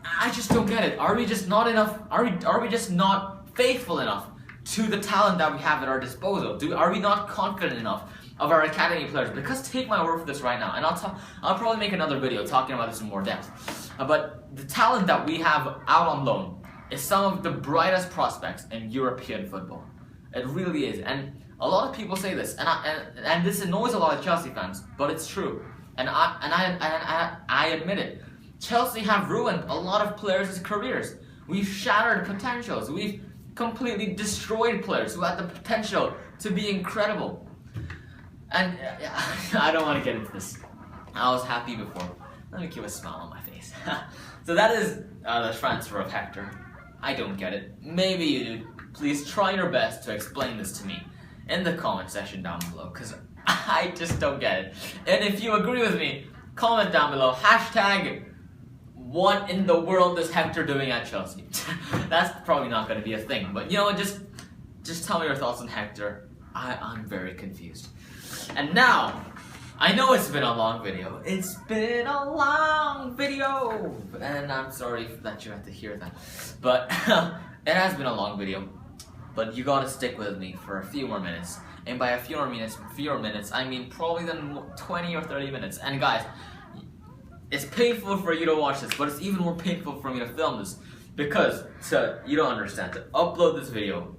I just don't get it. Are we just not enough? Are we just not faithful enough to the talent that we have at our disposal? Are we not confident enough of our academy players? Because take my word for this right now, and I'll probably make another video talking about this in more depth. But the talent that we have out on loan is some of the brightest prospects in European football. It really is, and a lot of people say this, and this annoys a lot of Chelsea fans, but it's true, and I admit it. Chelsea have ruined a lot of players' careers. We've shattered potentials. We've completely destroyed players who had the potential to be incredible. And I don't want to get into this. I was happy before. Let me keep a smile on my face. So that is the transfer of Hector. I don't get it. Maybe you do. Please try your best to explain this to me in the comment section down below, because I just don't get it. And if you agree with me, comment down below, hashtag what in the world is Hector doing at Chelsea? That's probably not going to be a thing, but you know what, just tell me your thoughts on Hector. I'm very confused. And now, I know it's been a long video. It's been a long video, and I'm sorry that you had to hear that. But it has been a long video, but you gotta stick with me for a few more minutes. And by a few more minutes, I mean probably then 20 or 30 minutes. And guys, it's painful for you to watch this, but it's even more painful for me to film this, because you don't understand, to upload this video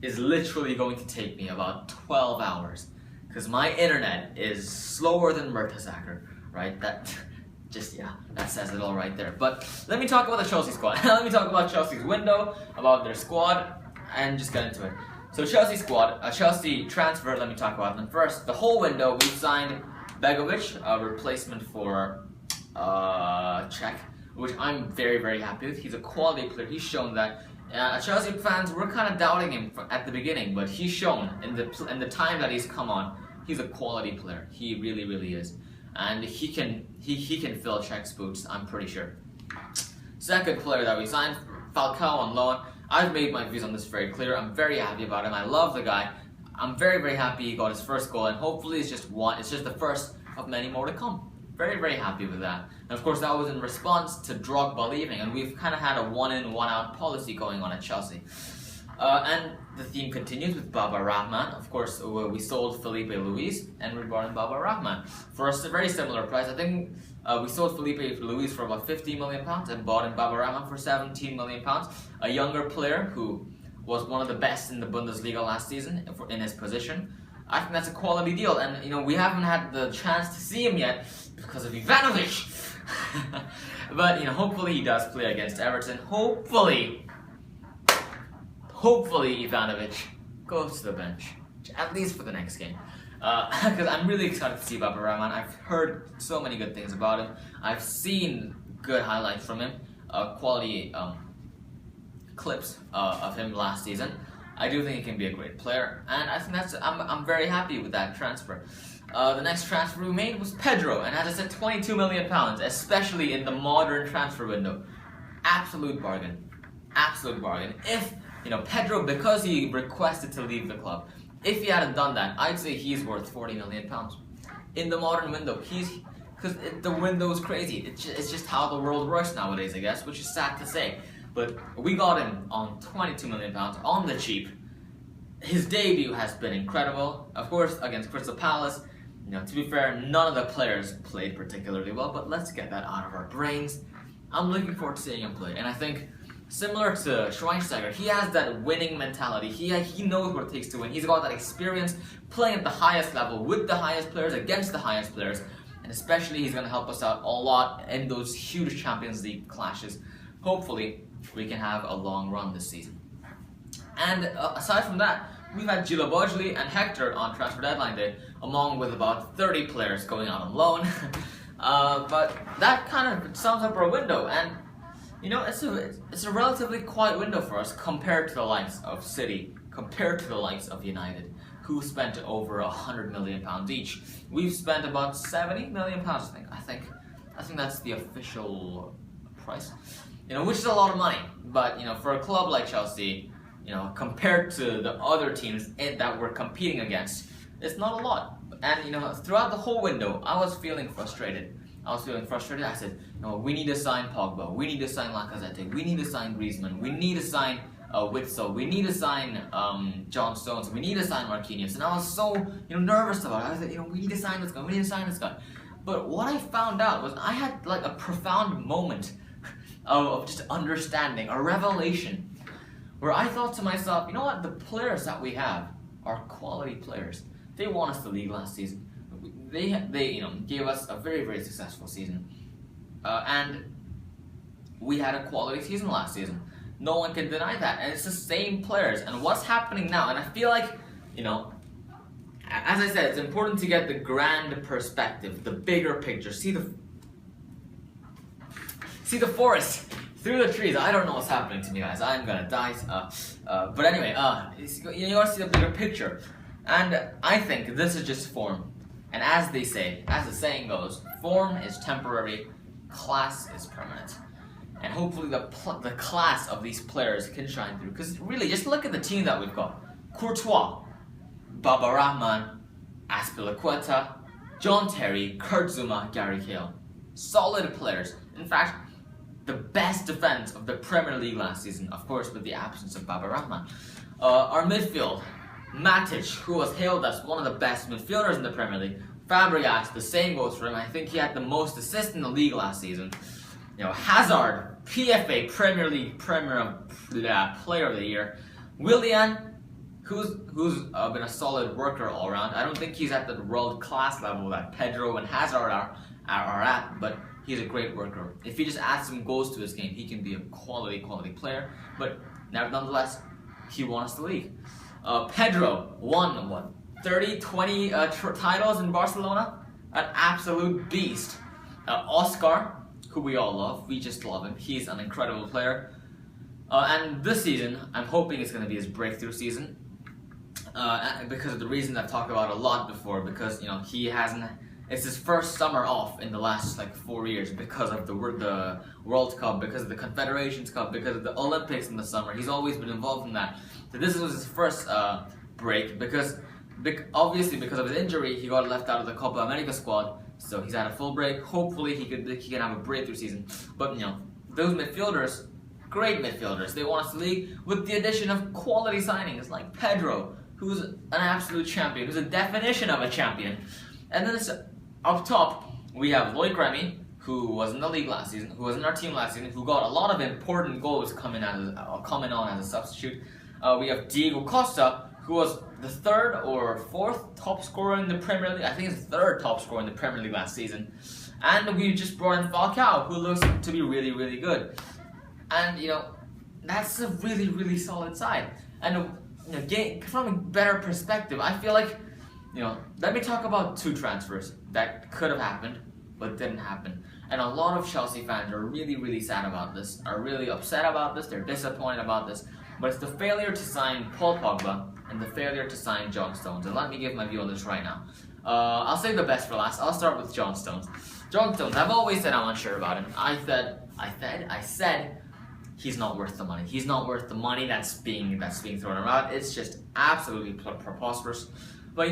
is literally going to take me about 12 hours. Because my internet is slower than Mertesacker, right? That says it all right there. But let me talk about the Chelsea squad. Let me talk about Chelsea's window, about their squad, and just get into it. So Chelsea squad, Chelsea transfer, let me talk about them first. The whole window, we signed Begovic, a replacement for Czech, which I'm very, very happy with. He's a quality player. He's shown that. Chelsea fans were kind of doubting him at the beginning, but he's shown in the time that he's come on, he's a quality player. He really, really is, and he can fill Czech's boots, I'm pretty sure. Second player that we signed, Falcao on loan. I've made my views on this very clear. I'm very happy about him. I love the guy. I'm very, very happy he got his first goal, and hopefully it's just the first of many more to come. Very, very happy with that. And of course that was in response to Drogba leaving, and we've kind of had a one-in, one-out policy going on at Chelsea. And the theme continues with Baba Rahman. Of course, we sold Felipe Luis and we brought in Baba Rahman for a very similar price. I think we sold Felipe Luis for about £15 million and bought in Baba Rahman for £17 million. A younger player who was one of the best in the Bundesliga last season in his position. I think that's a quality deal, and you know, we haven't had the chance to see him yet because of Ivanovic. But you know, hopefully he does play against Everton. Hopefully Ivanovic goes to the bench, at least for the next game. Because I'm really excited to see Baba Rahman. I've heard so many good things about him. I've seen good highlights from him, quality clips of him last season. I do think he can be a great player, and I think I'm very happy with that transfer. The next transfer we made was Pedro, and as I said, £22 million, especially in the modern transfer window. Absolute bargain. Absolute bargain. If, you know, Pedro, because he requested to leave the club, if he hadn't done that, I'd say he's worth £40 million. In the modern window, because the window's crazy. It's just how the world works nowadays, I guess, which is sad to say. But we got him on £22 million on the cheap. His debut has been incredible. Of course, against Crystal Palace. You know, to be fair, none of the players played particularly well, but let's get that out of our brains. I'm looking forward to seeing him play, and I think similar to Schweinsteiger, he has that winning mentality. He knows what it takes to win. He's got that experience playing at the highest level with the highest players against the highest players, and especially he's going to help us out a lot in those huge Champions League clashes. Hopefully, we can have a long run this season. And aside from that, we've had Gilo Bojli and Hector on transfer deadline day, along with about 30 players going out on loan. But that kind of sums up our window, and you know, it's a relatively quiet window for us compared to the likes of City, compared to the likes of United, who spent over £100 million each. We've spent about £70 million, I think that's the official price. You know, which is a lot of money, but you know, for a club like Chelsea, you know, compared to the other teams that we're competing against, it's not a lot. And you know, throughout the whole window, I was feeling frustrated. I said, no, we need to sign Pogba, we need to sign Lacazette, we need to sign Griezmann, we need to sign Witsel, we need to sign John Stones, we need to sign Marquinhos. And I was so, you know, nervous about it. I said, you know, we need to sign this guy, we need to sign this guy. But what I found out was I had like a profound moment of just understanding, a revelation, where I thought to myself, you know what, the players that we have are quality players. They won us the league last season. They you know, gave us a very, very successful season, and we had a quality season last season. No one can deny that, and it's the same players. And what's happening now? And I feel like, you know, as I said, it's important to get the grand perspective, the bigger picture, see see the forest through the trees. I don't know what's happening to me, guys. I'm gonna die. But anyway, you gotta see the bigger picture. And I think this is just form. And as they say, as the saying goes, form is temporary, class is permanent. And hopefully the class of these players can shine through. Because really, just look at the team that we've got. Courtois, Baba Rahman, Azpilicueta, John Terry, Kurt Zouma, Gary Cahill. Solid players. In fact, the best defense of the Premier League last season, of course with the absence of Baba Rahman. Our midfield, Matic, who was hailed as one of the best midfielders in the Premier League. Fabregas, the same goes for him. I think he had the most assists in the league last season. You know, Hazard, PFA, Premier League Player of the Year. Willian, who's been a solid worker all around. I don't think he's at the world class level that Pedro and Hazard are at, but he's a great worker. If he just adds some goals to his game, he can be a quality player. But nonetheless, he won us the league. Pedro won 30, 20 titles in Barcelona. An absolute beast. Oscar, who we all love, we just love him. He's an incredible player. And this season, I'm hoping it's going to be his breakthrough season. Because of the reason I've talked about a lot before, because he hasn't. It's his first summer off in the last 4 years because of the World Cup, because of the Confederations Cup, because of the Olympics in the summer. He's always been involved in that. So this was his first break obviously because of his injury, he got left out of the Copa America squad. So he's had a full break. Hopefully he can have a breakthrough season. But those midfielders, great midfielders, they won us the league with the addition of quality signings like Pedro, who's an absolute champion, who's a definition of a champion. And then up top, we have Loic Remy, who was in the league last season, who was in our team last season, who got a lot of important goals coming on as a substitute. We have Diego Costa, who was the third or fourth top scorer in the Premier League. I think it's the third top scorer in the Premier League last season. And we just brought in Falcao, who looks to be really, really good. And that's a really, really solid side. And from a better perspective, I feel like let me talk about 2 transfers that could have happened but didn't happen. And a lot of Chelsea fans are really, really sad about this, are really upset about this, they're disappointed about this. But it's the failure to sign Paul Pogba and the failure to sign John Stones. And let me give my view on this right now. I'll save the best for last. I'll start with John Stones. John Stones, I've always said I'm unsure about him. I said he's not worth the money. He's not worth the money that's being thrown around. It's just absolutely preposterous. But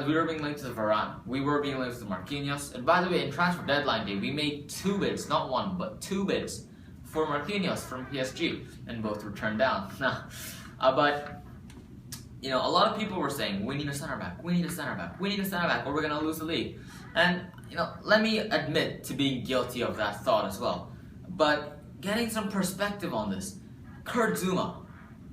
we were being linked to the Varane. We were being linked to Marquinhos. And by the way, in transfer deadline day, we made 2 bids, not 1, but 2 bids for Marquinhos from PSG, and both were turned down. But a lot of people were saying we need a center back, we need a center back, we need a center back, or we're gonna lose the league. And let me admit to being guilty of that thought as well. But getting some perspective on this, Kurt Zouma,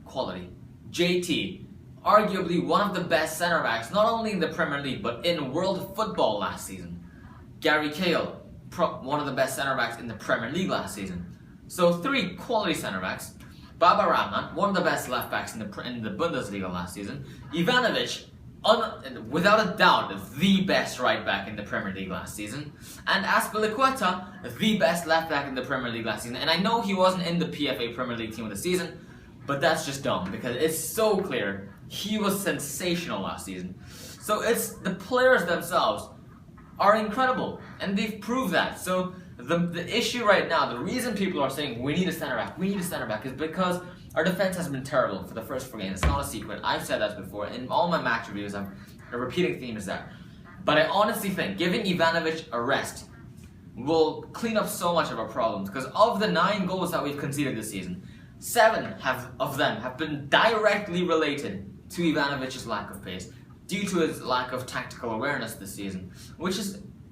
quality. JT, arguably one of the best center backs, not only in the Premier League but in world football last season. Gary Cahill, one of the best center backs in the Premier League last season. So 3 quality center backs. Baba Rahman, one of the best left backs in the Bundesliga last season. Ivanovic, without a doubt, the best right back in the Premier League last season. And Azpilicueta, the best left back in the Premier League last season. And I know he wasn't in the PFA Premier League team of the season, but that's just dumb because it's so clear he was sensational last season. So it's the players themselves are incredible, and they've proved that. So the issue right now, the reason people are saying we need a center back, is because our defense has been terrible for the first 4 games. It's not a secret. I've said that before. In all my match reviews, a repeating theme is that. But I honestly think giving Ivanovic a rest will clean up so much of our problems, because of the 9 goals that we've conceded this season, 7 of them have been directly related to Ivanovic's lack of pace, due to his lack of tactical awareness this season,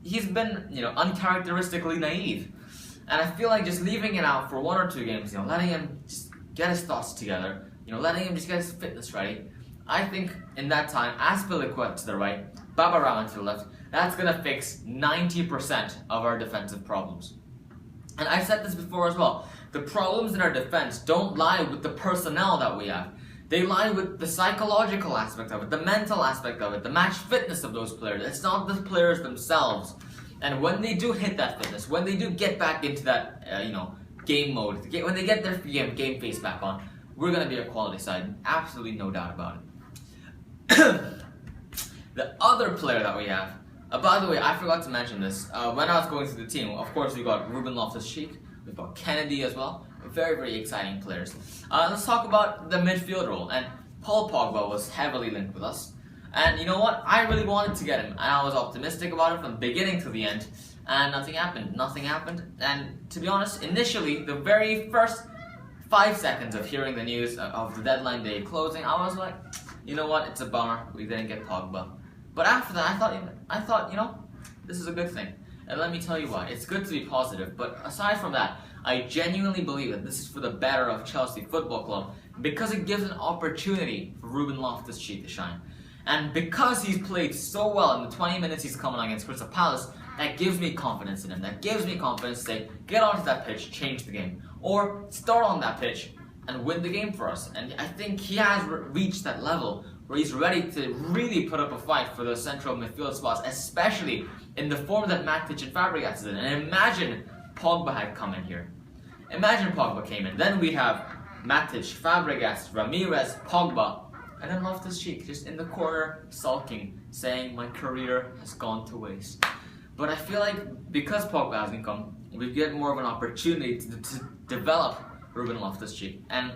he's been, uncharacteristically naive. And I feel like just leaving it out for 1 or 2 games, letting him just get his thoughts together, letting him just get his fitness ready. I think in that time, Azpilicueta to the right, Baba Rahman to the left, that's gonna fix 90% of our defensive problems. And I've said this before as well. The problems in our defense don't lie with the personnel that we have. They lie with the psychological aspect of it, the mental aspect of it, the match fitness of those players. It's not the players themselves. And when they do hit that fitness, when they do get back into that game mode, when they get their game face back on, we're gonna be a quality side, absolutely no doubt about it. The other player that we have, by the way, I forgot to mention this. When I was going through the team, of course we got Loftus-Cheek, we've got Kennedy as well. Very, very exciting players. Let's talk about the midfield role. And Paul Pogba was heavily linked with us. And you know what? I really wanted to get him. And I was optimistic about it from the beginning to the end. And nothing happened. Nothing happened. And to be honest, initially, the very first 5 seconds of hearing the news of the deadline day closing, I was like, you know what? It's a bummer. We didn't get Pogba. But after that, I thought, this is a good thing. And let me tell you why. It's good to be positive. But aside from that, I genuinely believe that this is for the better of Chelsea Football Club because it gives an opportunity for Ruben Loftus-Cheek to shine. And because he's played so well in the 20 minutes he's coming on against Crystal Palace, that gives me confidence in him. That gives me confidence to say, get onto that pitch, change the game. Or start on that pitch and win the game for us. And I think he has reached that level where he's ready to really put up a fight for the central midfield spots, especially in the form that Matic and Fabregas is in. And imagine Pogba had come in here. Imagine Pogba came in. Then we have Matic, Fabregas, Ramirez, Pogba, and then Loftus-Cheek just in the corner sulking, saying my career has gone to waste. But I feel like because Pogba hasn't come, we get more of an opportunity to develop Ruben Loftus-Cheek. And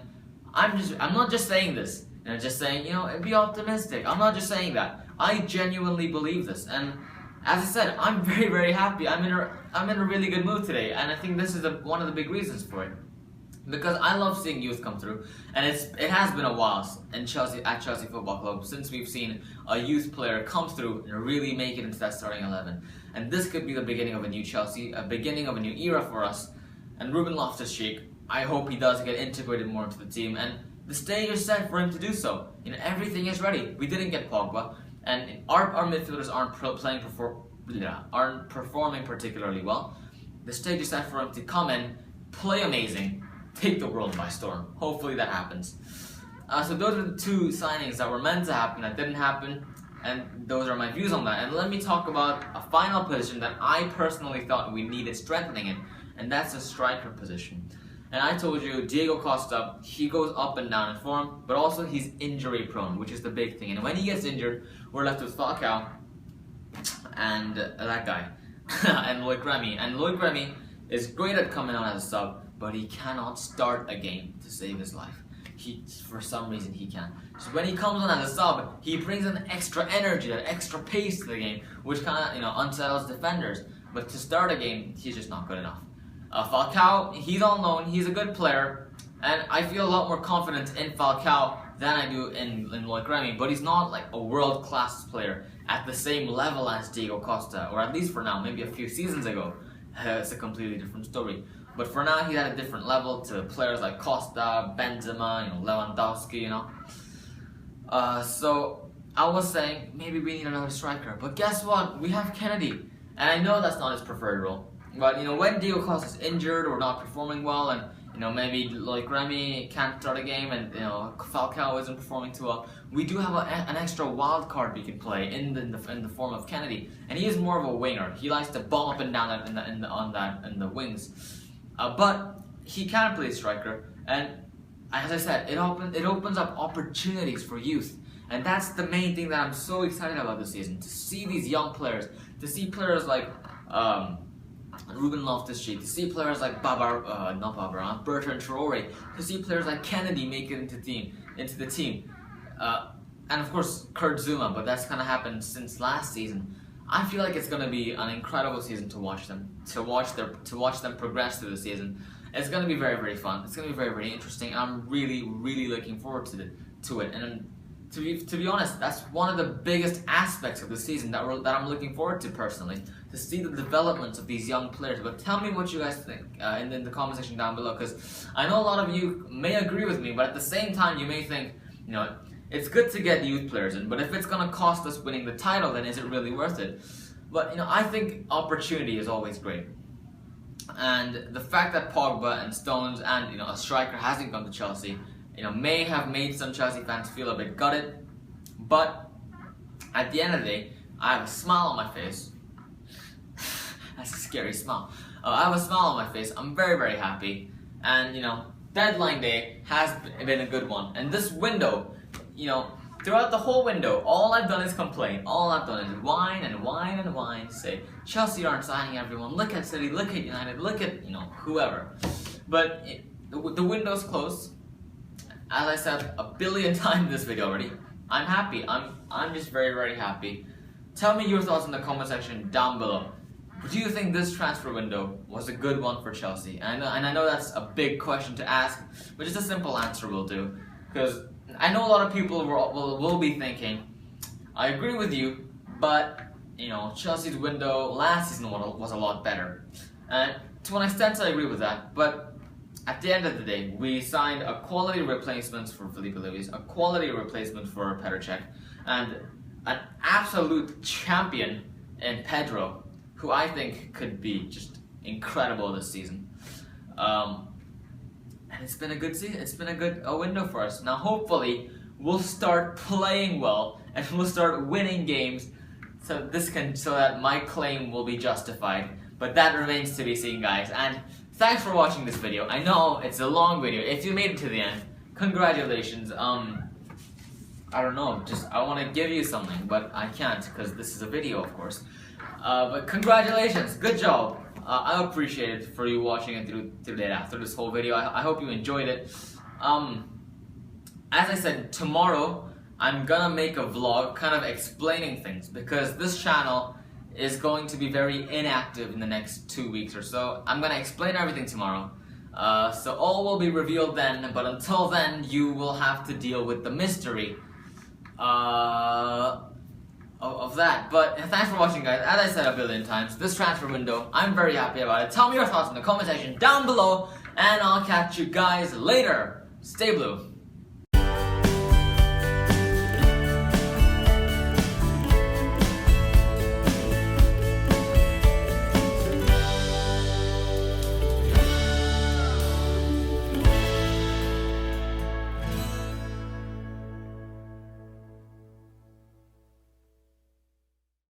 I'm not just saying this, and I'm just saying, be optimistic. I'm not just saying that. I genuinely believe this. And as I said, I'm very, very happy. I'm in a really good mood today, and I think this is one of the big reasons for it. Because I love seeing youth come through, and it has been a while at Chelsea Football Club since we've seen a youth player come through and really make it into that starting 11. And this could be the beginning of a new Chelsea, a beginning of a new era for us. And Ruben Loftus-Cheek, I hope he does get integrated more into the team, and the stage is set for him to do so. Everything is ready. We didn't get Pogba, and our midfielders aren't performing particularly well. The stage is set for him to come in, play amazing, take the world by storm. Hopefully that happens. So those are the two signings that were meant to happen that didn't happen, and those are my views on that. And let me talk about a final position that I personally thought we needed strengthening in, and that's the striker position. And I told you, Diego Costa, he goes up and down in form, but also he's injury prone, which is the big thing. And when he gets injured, we're left with Falcao and that guy, and Loic Remy. And Loic Remy is great at coming on as a sub, but he cannot start a game to save his life. For some reason, he can't. So when he comes on as a sub, he brings an extra energy, that extra pace to the game, which kind of unsettles defenders. But to start a game, he's just not good enough. Falcao, he's on loan, he's a good player, and I feel a lot more confident in Falcao than I do in Loic Remy, but he's not like a world-class player at the same level as Diego Costa, or at least for now. Maybe a few seasons ago, it's a completely different story. But for now, he's at a different level to players like Costa, Benzema, Lewandowski, So I was saying, maybe we need another striker, but guess what? We have Kennedy, and I know that's not his preferred role. But when Diego Costa is injured or not performing well, and maybe like Remy can't start a game, and Falcao isn't performing too well, we do have an extra wild card we can play in the form of Kennedy, and he is more of a winger. He likes to bomb up and down in the wings, but he can play striker. And as I said, it opens up opportunities for youth, and that's the main thing that I'm so excited about this season. To see these young players, to see players like Ruben Loftus-Cheek, to see players like Bertrand Traore, to see players like Kennedy make it into the team, and of course Kurt Zuma, but that's kind of happened since last season. I feel like it's going to be an incredible season to watch them, to watch them progress through the season. It's going to be very, very fun. It's going to be very, very interesting, and I'm really, really looking forward to it. And to be honest, that's one of the biggest aspects of the season that I'm looking forward to personally, to see the development of these young players. But tell me what you guys think in the comment section down below, because I know a lot of you may agree with me, but at the same time you may think, it's good to get youth players in, but if it's going to cost us winning the title, then is it really worth it? But I think opportunity is always great. And the fact that Pogba and Stones and a striker hasn't gone to Chelsea, may have made some Chelsea fans feel a bit gutted, but at the end of the day, I have a smile on my face, That's a scary smile. I have a smile on my face. I'm very, very happy. And, you know, deadline day has been a good one. And this window, you know, throughout the whole window, all I've done is complain. All I've done is whine and whine and whine. Say, Chelsea aren't signing everyone. Look at City, look at United, look at, you know, whoever. But the window's closed. As I said a billion times in this video already, I'm happy. I'm just very, very happy. Tell me your thoughts in the comment section down below. Do you think this transfer window was a good one for Chelsea? And I know that's a big question to ask, but just a simple answer will do. Because I know a lot of people will be thinking, I agree with you, but you know, Chelsea's window last season was a lot better. And to an extent I agree with that, but at the end of the day, we signed a quality replacement for Felipe Luis, a quality replacement for Petr Cech, and an absolute champion in Pedro, who I think could be just incredible this season. And it's been a good season. It's been a good window for us. Now, hopefully, we'll start playing well and we'll start winning games, so that my claim will be justified. But that remains to be seen, guys. And thanks for watching this video. I know it's a long video. If you made it to the end, congratulations. I don't know. I want to give you something, but I can't because this is a video, of course. But congratulations. Good job. I appreciate it for you watching it through this whole video. I hope you enjoyed it. As I said, tomorrow I'm gonna make a vlog kind of explaining things because this channel is going to be very inactive in the next 2 weeks or so. I'm gonna explain everything tomorrow. So all will be revealed then, but until then you will have to deal with the mystery of that. But thanks for watching, guys. As I said a billion times, this transfer window, I'm very happy about it. Tell me your thoughts in the comment section down below, and I'll catch you guys later. Stay blue.